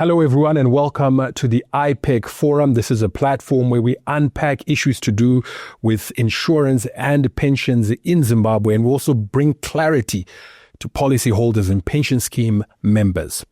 Hello, everyone, and welcome to the IPEC Forum. This is a platform where we unpack issues to do with insurance and pensions in Zimbabwe, and we also bring clarity to policyholders and pension scheme members.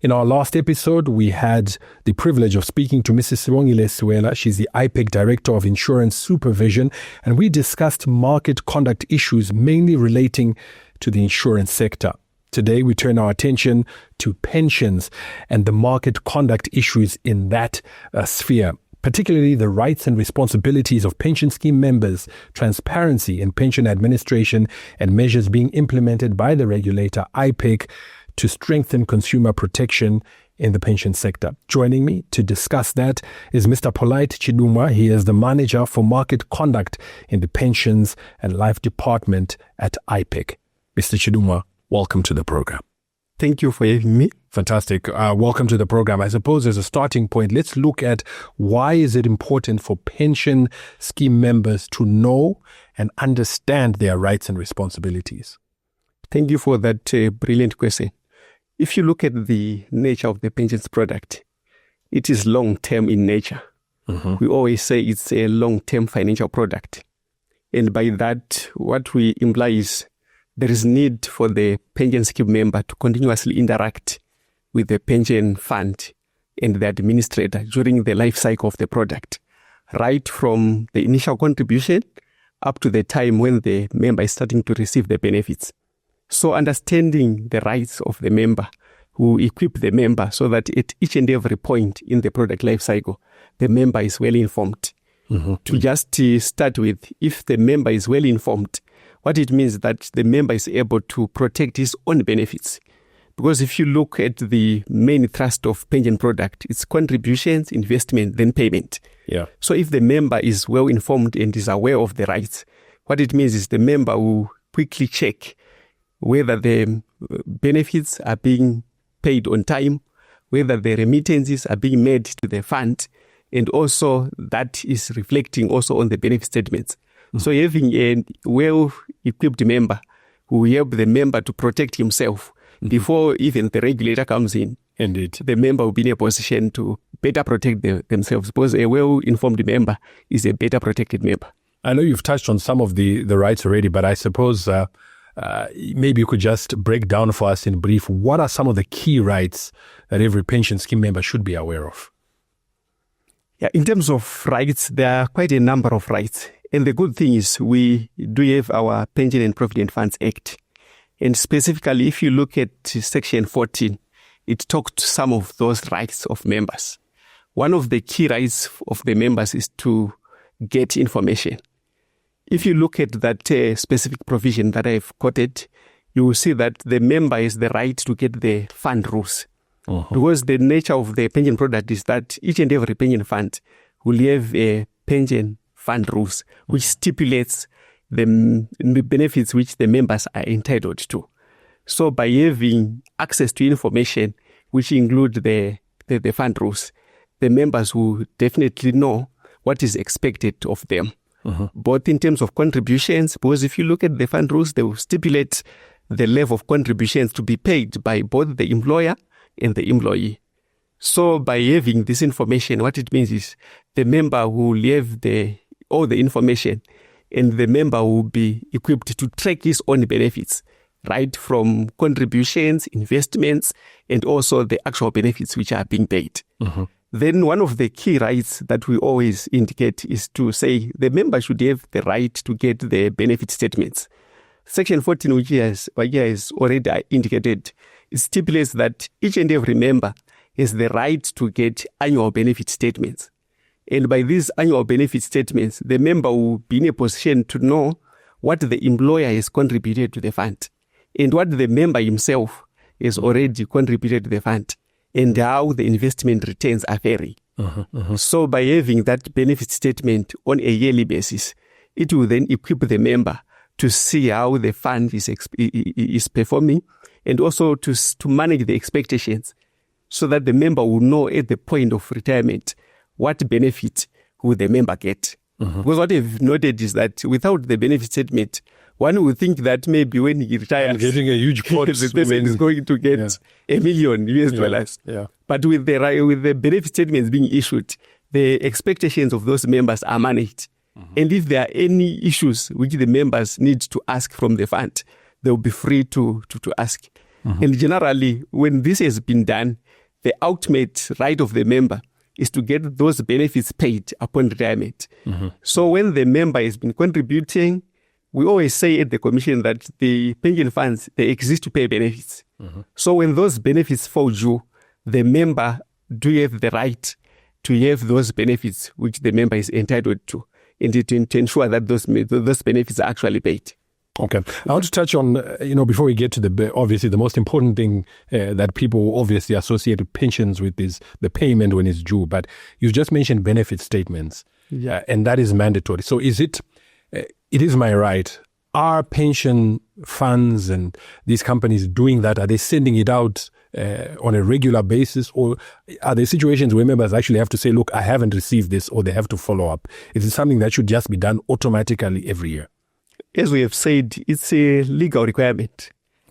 In our last episode, we had the privilege of speaking to Mrs. Sibongile Siwela. She's the IPEC Director of Insurance Supervision, and we discussed market conduct issues mainly relating to the insurance sector. Today, we turn our attention to pensions and the market conduct issues in that sphere, particularly the rights and responsibilities of pension scheme members, transparency in pension administration, and measures being implemented by the regulator, IPEC, to strengthen consumer protection in the pension sector. Joining me to discuss that is Mr. Polite Chidumwa. He is the Manager for Market Conduct in the Pensions and Life Department at IPEC. Mr. Chidumwa, welcome to the program. Thank you for having me. Fantastic. Welcome to the program. I suppose as a starting point, let's look at why is it important for pension scheme members to know and understand their rights and responsibilities? Thank you for that brilliant question. If you look at the nature of the pensions product, it is long-term in nature. Mm-hmm. We always say it's a long-term financial product. And by that, what we imply is there is need for the pension scheme member to continuously interact with the pension fund and the administrator during the life cycle of the product, right from the initial contribution up to the time when the member is starting to receive the benefits. So understanding the rights of the member, who equip the member so that at each and every point in the product life cycle, the member is well informed. Mm-hmm. To just start with, if the member is well informed, what it means that the member is able to protect his own benefits. Because if you look at the main thrust of pension product, it's contributions, investment, then payment. Yeah. So if the member is well informed and is aware of the rights, what it means is the member will quickly check whether the benefits are being paid on time, whether the remittances are being made to the fund, and also that is reflecting also on the benefit statements. So having a well-equipped member who will help the member to protect himself before even the regulator comes in. Indeed. The member will be in a position to better protect themselves, because a well-informed member is a better protected member. I know you've touched on some of the rights already, but I suppose maybe you could just break down for us in brief, what are some of the key rights that every pension scheme member should be aware of? Yeah, in terms of rights, there are quite a number of rights. And the good thing is we do have our Pension and Provident Funds Act. And specifically, if you look at Section 14, it talks to some of those rights of members. One of the key rights of the members is to get information. If you look at that specific provision that I've quoted, you will see that the member has the right to get the fund rules. Uh-huh. Because the nature of the pension product is that each and every pension fund will have a pension fund rules, which stipulates the benefits which the members are entitled to. So by having access to information, which include the fund rules, the members will definitely know what is expected of them, both in terms of contributions, because if you look at the fund rules, they will stipulate the level of contributions to be paid by both the employer and the employee. So by having this information, what it means is the member will have all the information, and the member will be equipped to track his own benefits, right from contributions, investments, and also the actual benefits which are being paid. Mm-hmm. Then one of the key rights that we always indicate is to say the member should have the right to get the benefit statements. Section 14, which has already indicated, it stipulates that each and every member has the right to get annual benefit statements. And by these annual benefit statements, the member will be in a position to know what the employer has contributed to the fund and what the member himself has already contributed to the fund and how the investment returns are varying. So by having that benefit statement on a yearly basis, it will then equip the member to see how the fund is performing and also to manage the expectations so that the member will know at the point of retirement what benefit will the member get. Because what I've noted is that without the benefit statement, one would think that maybe when he retires, getting a huge pot, the person is going to get $1 million. Yeah. But with the benefit statements being issued, the expectations of those members are managed. And if there are any issues which the members need to ask from the fund, they'll be free to ask. And generally, when this has been done, the ultimate right of the member is to get those benefits paid upon retirement. So when the member has been contributing, we always say at the Commission that the pension funds, they exist to pay benefits. So when those benefits fall due, the member do have the right to have those benefits which the member is entitled to, and to ensure that those benefits are actually paid. Okay. I want to touch on, before we get to obviously the most important thing that people obviously associate with pensions with is the payment when it's due. But you just mentioned benefit statements, and that is mandatory. So it is my right. Are pension funds and these companies doing that? Are they sending it out on a regular basis? Or are there situations where members actually have to say, look, I haven't received this, or they have to follow up? Is it something that should just be done automatically every year? As we have said, it's a legal requirement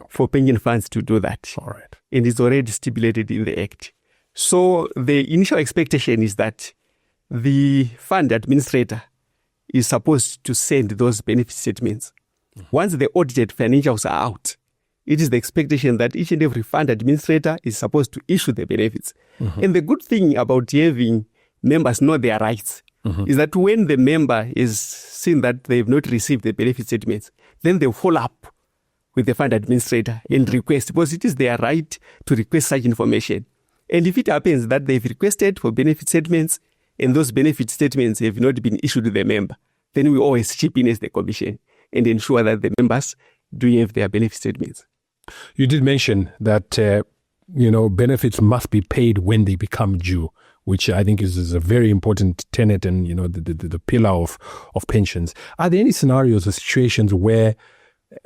for pension funds to do that. All right. And it's already stipulated in the Act. So the initial expectation is that the fund administrator is supposed to send those benefit statements. Once the audited financials are out, it is the expectation that each and every fund administrator is supposed to issue the benefits. And the good thing about having members know their rights is that when the member is seen that they've not received the benefit statements, then they'll follow up with the fund administrator and request, because it is their right to request such information. And if it happens that they've requested for benefit statements and those benefit statements have not been issued to the member, then we always chip in as the Commission and ensure that the members do have their benefit statements. You did mention that, benefits must be paid when they become due, which I think is a very important tenet and, the pillar of pensions. Are there any scenarios or situations where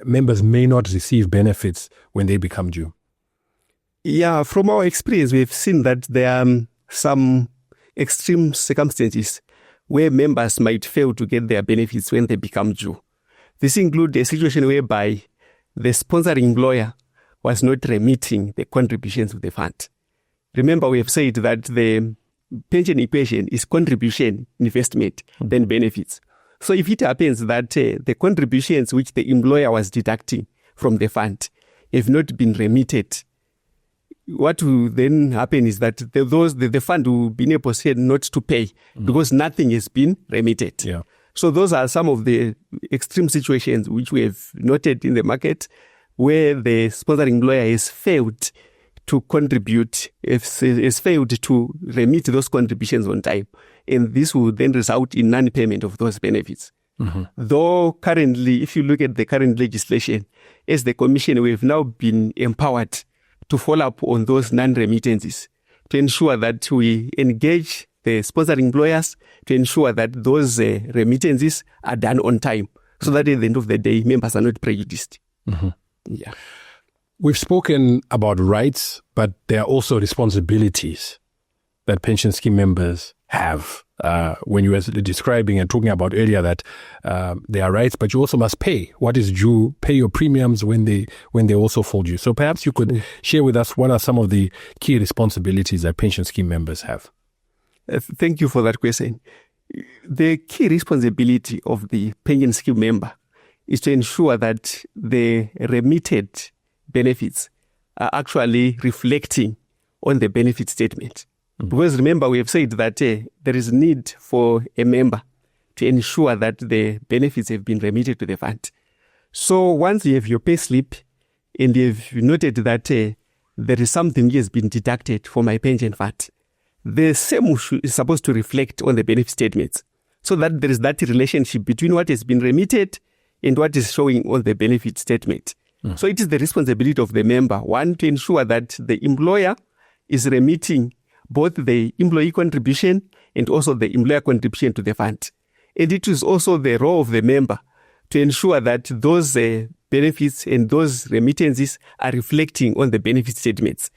members may not receive benefits when they become due? Yeah, from our experience, we've seen that there are some extreme circumstances where members might fail to get their benefits when they become due. This includes a situation whereby the sponsoring employer was not remitting the contributions to the fund. Remember, we have said that the pension equation is contribution, investment, then benefits. So if it happens that the contributions which the employer was deducting from the fund have not been remitted, what will then happen is that the fund will be in a position not to pay because nothing has been remitted. Yeah. So those are some of the extreme situations which we have noted in the market where the sponsoring employer has failed to contribute, has failed to remit those contributions on time. And this will then result in non-payment of those benefits. Though currently, if you look at the current legislation, as the Commission, we have now been empowered to follow up on those non-remittances to ensure that we engage the sponsoring employers to ensure that those remittances are done on time so that at the end of the day, members are not prejudiced. Yeah. We've spoken about rights, but there are also responsibilities that pension scheme members have. When you were describing and talking about earlier that there are rights, but you also must pay what is due, pay your premiums when they also fall due. So perhaps you could share with us what are some of the key responsibilities that pension scheme members have. Thank you for that question. The key responsibility of the pension scheme member is to ensure that the remitted benefits are actually reflecting on the benefit statement. Because remember, we have said that there is need for a member to ensure that the benefits have been remitted to the fund. So once you have your pay slip and you've noted that there is something that has been deducted for my pension fund, the same is supposed to reflect on the benefit statements so that there is that relationship between what has been remitted and what is showing on the benefit statement. So it is the responsibility of the member, one, to ensure that the employer is remitting both the employee contribution and also the employer contribution to the fund. And it is also the role of the member to ensure that those benefits and those remittances are reflecting on the benefit statements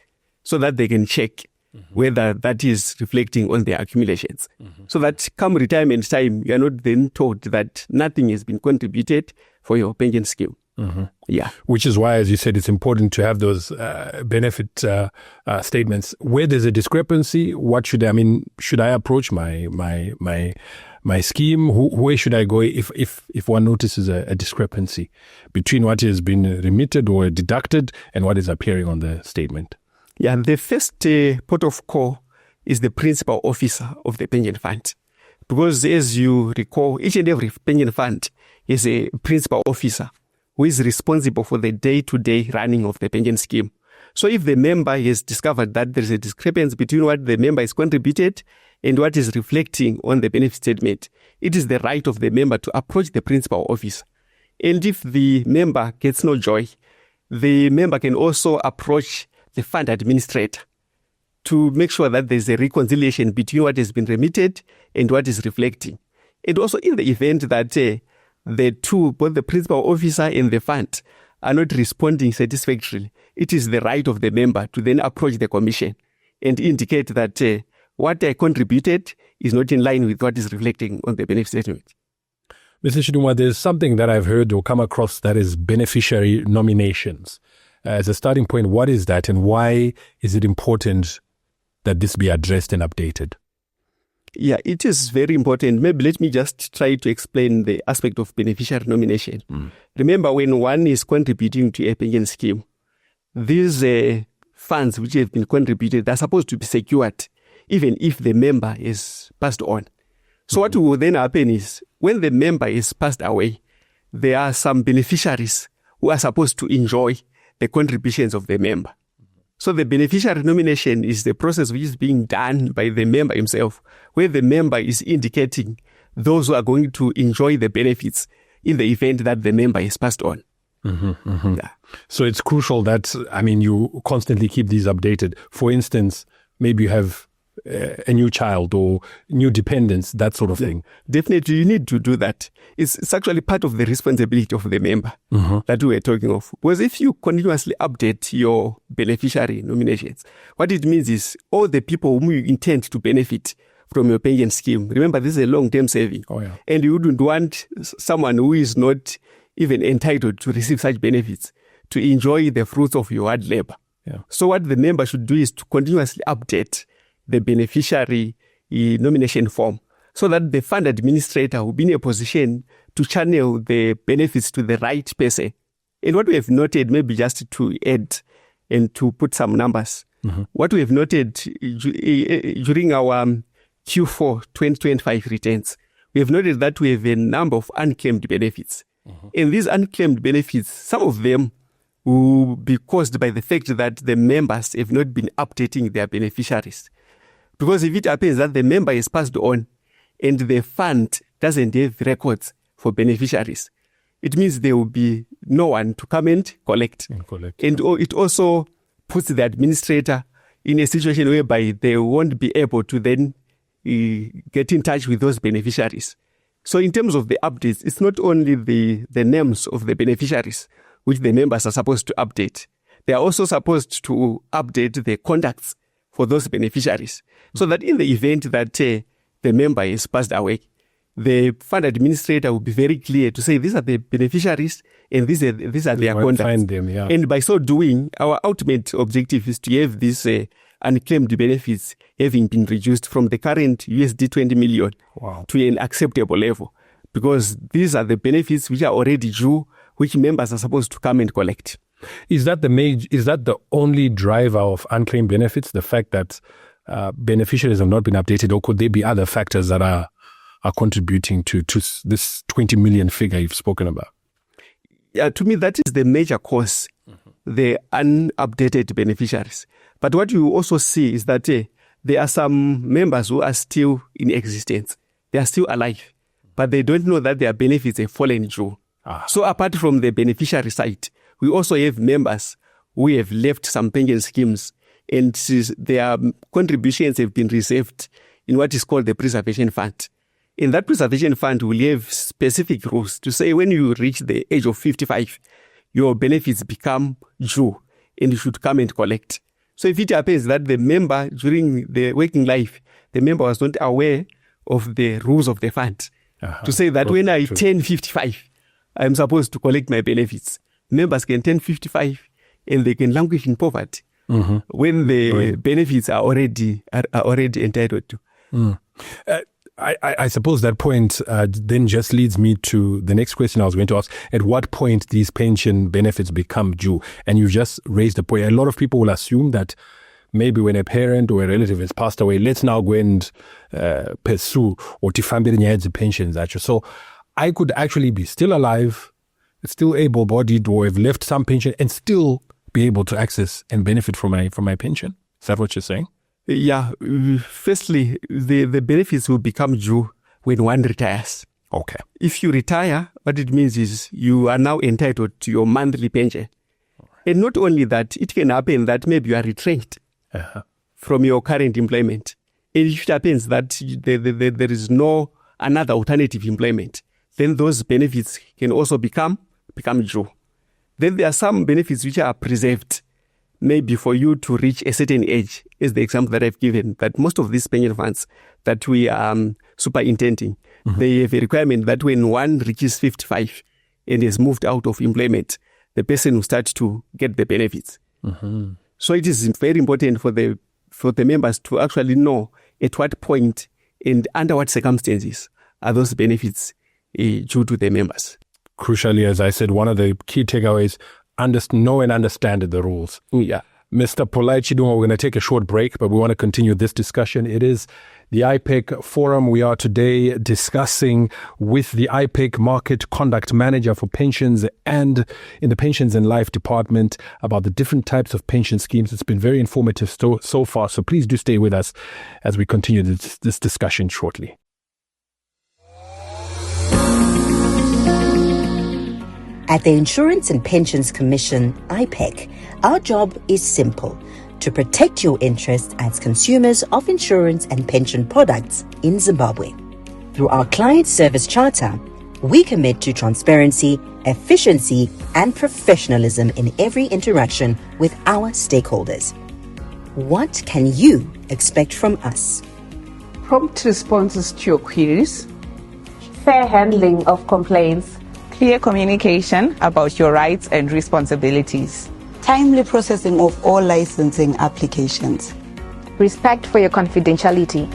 so that they can check whether that is reflecting on their accumulations. So that come retirement time, you are not then told that nothing has been contributed for your pension scheme. Yeah. Which is why, as you said, it's important to have those benefit statements. Where there's a discrepancy, should I approach my scheme? Where should I go if one notices a discrepancy between what has been remitted or deducted and what is appearing on the statement? Yeah, the first port of call is the principal officer of the pension fund. Because as you recall, each and every pension fund is a principal officer who is responsible for the day-to-day running of the pension scheme. So if the member has discovered that there is a discrepancy between what the member has contributed and what is reflecting on the benefit statement, it is the right of the member to approach the principal officer. And if the member gets no joy, the member can also approach the fund administrator to make sure that there's a reconciliation between what has been remitted and what is reflecting. And also in the event that the two, both the principal officer and the fund, are not responding satisfactorily, it is the right of the member to then approach the commission and indicate that what I contributed is not in line with what is reflecting on the benefit statement. Mr. Chidumwa, there's something that I've heard or come across that is beneficiary nominations. As a starting point, what is that and why is it important that this be addressed and updated? Yeah, it is very important. Maybe let me just try to explain the aspect of beneficiary nomination. Remember, when one is contributing to a pension scheme, these funds which have been contributed are supposed to be secured, even if the member is passed on. So what will then happen is, when the member is passed away, there are some beneficiaries who are supposed to enjoy the contributions of the member. So the beneficiary nomination is the process which is being done by the member himself, where the member is indicating those who are going to enjoy the benefits in the event that the member is passed on. Yeah. So it's crucial that, you constantly keep these updated. For instance, maybe you have a new child or new dependents, that sort of thing. Definitely, you need to do that. It's actually part of the responsibility of the member that we are talking of. Because if you continuously update your beneficiary nominations, what it means is all the people whom you intend to benefit from your pension scheme, remember this is a long-term saving, and you wouldn't want someone who is not even entitled to receive such benefits to enjoy the fruits of your hard labor. Yeah. So what the member should do is to continuously update the beneficiary nomination form so that the fund administrator will be in a position to channel the benefits to the right person. And what we have noted, maybe just to add and to put some numbers, what we have noted during our Q4 2025 returns, we have noted that we have a number of unclaimed benefits. And these unclaimed benefits, some of them will be caused by the fact that the members have not been updating their beneficiaries. Because if it happens that the member is passed on and the fund doesn't have records for beneficiaries, it means there will be no one to come and collect. And it also puts the administrator in a situation whereby they won't be able to then get in touch with those beneficiaries. So in terms of the updates, it's not only the names of the beneficiaries which the members are supposed to update. They are also supposed to update the contacts for those beneficiaries, so that in the event that the member is passed away, the fund administrator will be very clear to say these are the beneficiaries and these are their contacts. Find them, yeah. And by so doing, our ultimate objective is to have these unclaimed benefits having been reduced from the current USD 20 million to an acceptable level, because these are the benefits which are already due, which members are supposed to come and collect. Is that the only driver of unclaimed benefits, the fact that beneficiaries have not been updated, or could there be other factors that are contributing to this 20 million figure you've spoken about? Yeah, to me, that is the major cause, the unupdated beneficiaries. But what you also see is that there are some members who are still in existence. They are still alive, but they don't know that their benefits have fallen due. So apart from the beneficiary side, we also have members who have left some pension schemes and their contributions have been reserved in what is called the preservation fund. In that preservation fund, we'll have specific rules to say when you reach the age of 55, your benefits become due and you should come and collect. So if it happens that the member during the working life, the member was not aware of the rules of the fund, to say that when I turn 55, I'm supposed to collect my benefits. members can turn 55 and they can languish in poverty when the benefits are already entitled to. I suppose that point then just leads me to the next question I was going to ask. At what point these pension benefits become due? And you just raised the point. A lot of people will assume that maybe when a parent or a relative has passed away, let's now go and pursue or the pensions. So I could actually be still alive, still able-bodied, or have left some pension and still be able to access and benefit from my pension. Is that what you're saying? Yeah. Firstly, the benefits will become due when one retires. Okay. If you retire, what it means is you are now entitled to your monthly pension. And not only that, it can happen that maybe you are retrenched from your current employment. And if it happens that there is no another alternative employment, then those benefits can also become due. Then there are some benefits which are preserved, maybe for you to reach a certain age, is the example that I've given, that most of these pension funds that we are superintending, they have a requirement that when one reaches 55 and has moved out of employment, the person will start to get the benefits. So it is very important for the members to actually know at what point and under what circumstances are those benefits due to the members. Crucially, as I said, one of the key takeaways, know and understand the rules. Yeah. Mr. Polite Chidumwa, we're going to take a short break, but we want to continue this discussion. It is the IPEC Forum. We are today discussing with the IPEC Market Conduct Manager for Pensions and in the Pensions and Life Department about the different types of pension schemes. It's been very informative so far, so please do stay with us as we continue this discussion shortly. At the Insurance and Pensions Commission, IPEC, our job is simple: to protect your interests as consumers of insurance and pension products in Zimbabwe. Through our Client Service Charter, we commit to transparency, efficiency, and professionalism in every interaction with our stakeholders. What can you expect from us? Prompt responses to your queries, fair handling of complaints, clear communication about your rights and responsibilities, timely processing of all licensing applications, respect for your confidentiality.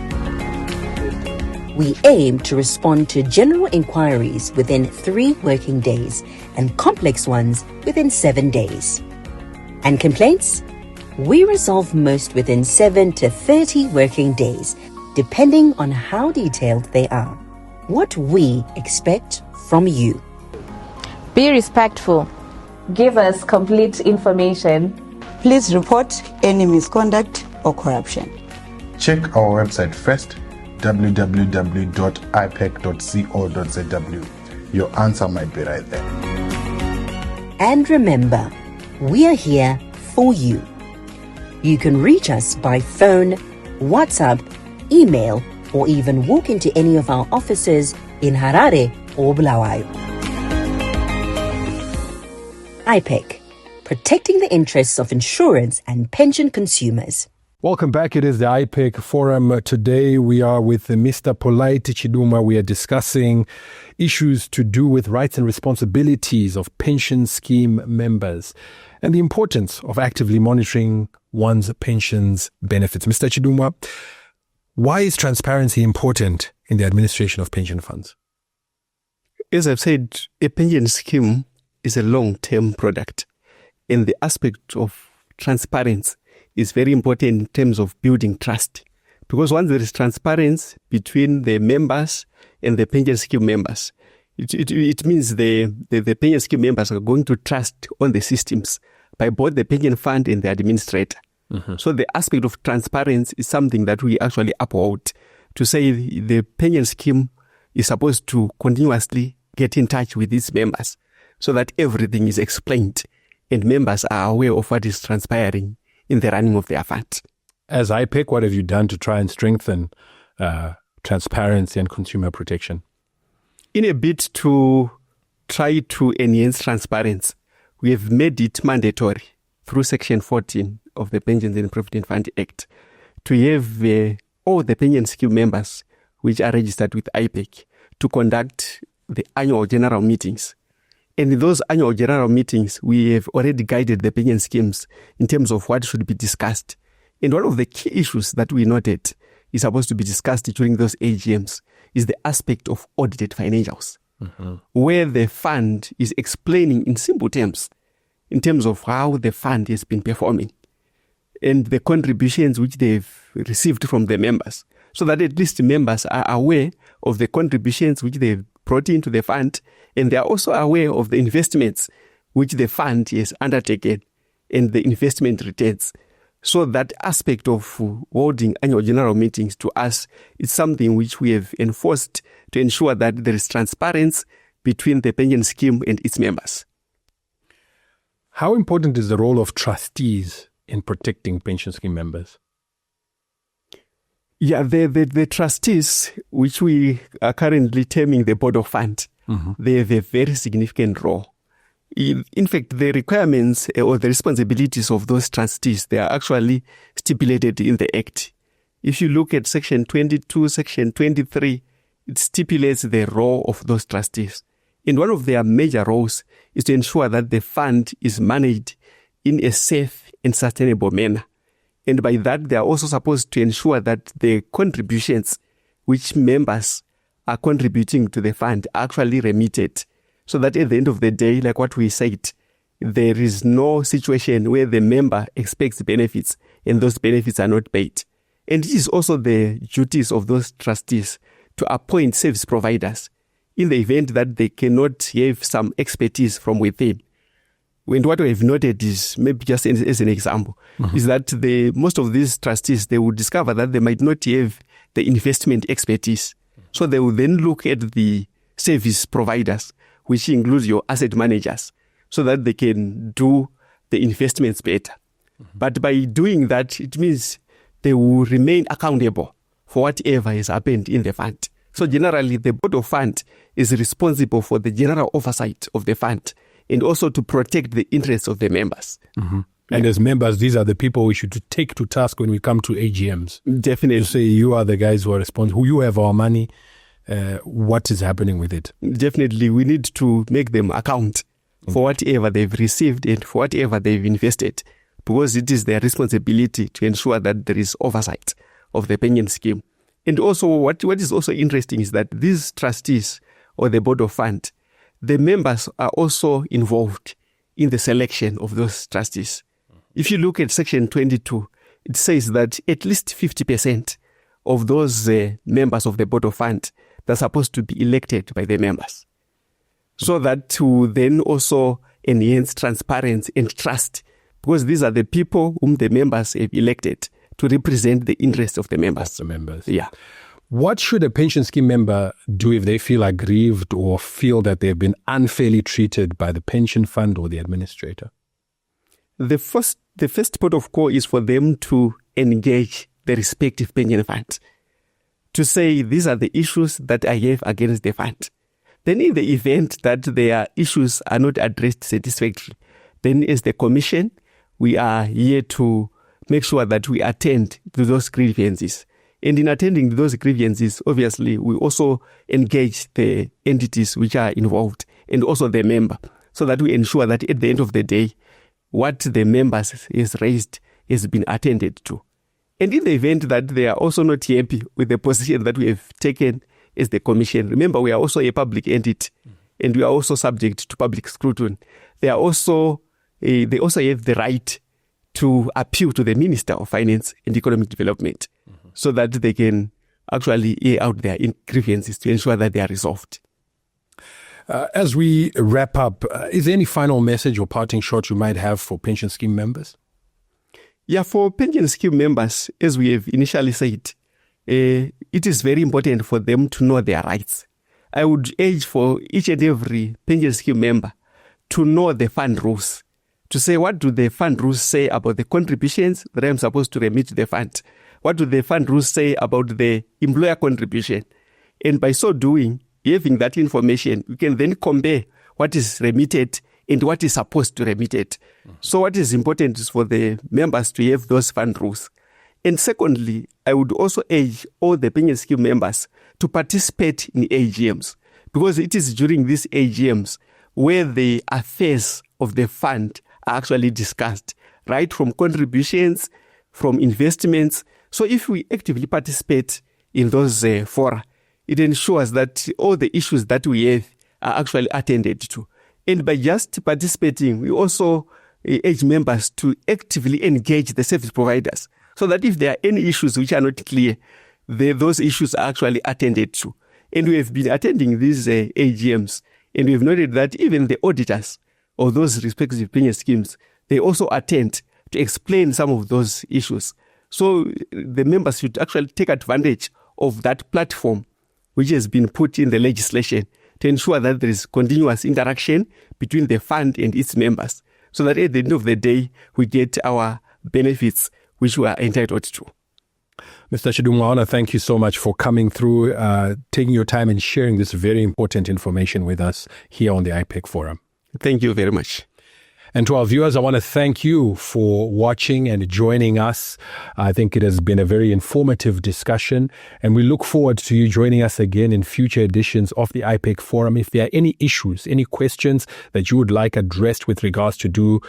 We aim to respond to general inquiries within 3 working days and complex ones within 7 days. And complaints? We resolve most within 7 to 30 working days, depending on how detailed they are. What we expect from you. Be respectful. Give us complete information. Please report any misconduct or corruption. Check our website first, www.ipec.co.zw. Your answer might be right there. And remember, we are here for you. You can reach us by phone, WhatsApp, email, or even walk into any of our offices in Harare or Bulawayo. IPEC, protecting the interests of insurance and pension consumers. Welcome back. It is the IPEC Forum. Today we are with Mr. Polite Chidumwa. We are discussing issues to do with rights and responsibilities of pension scheme members and the importance of actively monitoring one's pensions benefits. Mr. Chidumwa, why is transparency important in the administration of pension funds? As I've said, a pension scheme is a long-term product, and the aspect of transparency is very important in terms of building trust. Because once there is transparency between the members and the pension scheme members, it means the pension scheme members are going to trust on the systems by both the pension fund and the administrator. So the aspect of transparency is something that we actually uphold, to say the pension scheme is supposed to continuously get in touch with its members so that everything is explained and members are aware of what is transpiring in the running of their funds. As IPEC, what have you done to try and strengthen transparency and consumer protection? In a bid to try to enhance transparency, we have made it mandatory through Section 14 of the Pensions and Provident Fund Act to have all the pension scheme members which are registered with IPEC to conduct the annual general meetings And in those annual general meetings, we have already guided the pension schemes in terms of what should be discussed. And one of the key issues that we noted is supposed to be discussed during those AGMs is the aspect of audited financials, where the fund is explaining in simple terms, in terms of how the fund has been performing and the contributions which they've received from the members, so that at least members are aware of the contributions which they've brought into the fund, and they are also aware of the investments which the fund has undertaken and the investment returns. So that aspect of holding annual general meetings to us is something which we have enforced to ensure that there is transparency between the pension scheme and its members. How important is the role of trustees in protecting pension scheme members? Yeah, the trustees, which we are currently terming the board of fund, they have a very significant role. In fact, the requirements or the responsibilities of those trustees, they are actually stipulated in the Act. If you look at Section 22, Section 23, it stipulates the role of those trustees. And one of their major roles is to ensure that the fund is managed in a safe and sustainable manner. And by that, they are also supposed to ensure that the contributions which members are contributing to the fund are actually remitted, so that at the end of the day, like what we said, there is no situation where the member expects benefits and those benefits are not paid. And it is also the duties of those trustees to appoint service providers in the event that they cannot have some expertise from within. And what we've noted is, maybe just as an example, is that most of these trustees, they will discover that they might not have the investment expertise. So they will then look at the service providers, which includes your asset managers, so that they can do the investments better. But by doing that, it means they will remain accountable for whatever has happened in the fund. So generally, the board of fund is responsible for the general oversight of the fund and also to protect the interests of the members. And as members, these are the people we should take to task when we come to AGMs. Definitely. You say you are the guys who are responsible, you have our money. What is happening with it? Definitely, we need to make them account for whatever they've received and for whatever they've invested, because it is their responsibility to ensure that there is oversight of the pension scheme. And also, what is also interesting is that these trustees or the board of fund, the members are also involved in the selection of those trustees. If you look at Section 22, it says that at least 50% of those members of the board of fund, they're supposed to be elected by the members. So that to then also enhance transparency and trust, because these are the people whom the members have elected to represent the interests of the members. Yeah. What should a pension scheme member do if they feel aggrieved or feel that they've been unfairly treated by the pension fund or the administrator? The first port of call is for them to engage the respective pension funds, to say these are the issues that I have against the fund. Then in the event that their issues are not addressed satisfactorily, then as the commission, we are here to make sure that we attend to those grievances. And in attending to those grievances, obviously, we also engage the entities which are involved and also the member, so that we ensure that at the end of the day, what the members has raised has been attended to. And in the event that they are also not happy with the position that we have taken as the commission, remember we are also a public entity and we are also subject to public scrutiny. They also have the right to appeal to the Minister of Finance and Economic Development, so that they can actually air out their grievances to ensure that they are resolved. As we wrap up, is there any final message or parting shot you might have for pension scheme members? Yeah, for pension scheme members, as we have initially said, it is very important for them to know their rights. I would urge for each and every pension scheme member to know the fund rules, to say what do the fund rules say about the contributions that I am supposed to remit to the fund. What do the fund rules say about the employer contribution? And by so doing, having that information, we can then compare what is remitted and what is supposed to remitted. So what is important is for the members to have those fund rules. And secondly, I would also urge all the pension scheme members to participate in AGMs, because it is during these AGMs where the affairs of the fund are actually discussed, right from contributions, from investments. So if we actively participate in those fora, it ensures that all the issues that we have are actually attended to. And by just participating, we also urge members to actively engage the service providers so that if there are any issues which are not clear, those issues are actually attended to. And we have been attending these AGMs, and we have noted that even the auditors of those respective pension schemes, they also attend to explain some of those issues. So the members should actually take advantage of that platform which has been put in the legislation to ensure that there is continuous interaction between the fund and its members, so that at the end of the day, we get our benefits which we are entitled to. Mr. Chidumwa, I want to thank you so much for coming through, taking your time and sharing this very important information with us here on the IPEC Forum. Thank you very much. And to our viewers, I want to thank you for watching and joining us. I think it has been a very informative discussion, and we look forward to you joining us again in future editions of the IPEC Forum. If there are any issues, any questions that you would like addressed with regards to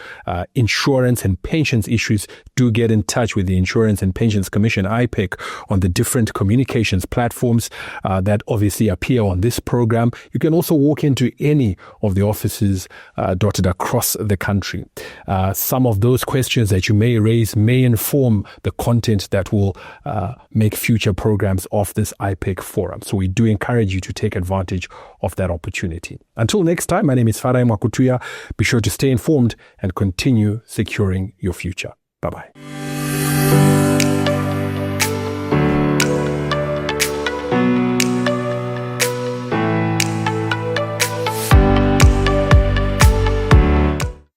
insurance and pensions issues, do get in touch with the Insurance and Pensions Commission, IPEC, on the different communications platforms that obviously appear on this program. You can also walk into any of the offices dotted across the country. Some of those questions that you may raise may inform the content that will make future programs of this IPEC Forum. So we do encourage you to take advantage of that opportunity. Until next time, my name is Farai Mwakutuya. Be sure to stay informed and continue securing your future. Bye-bye.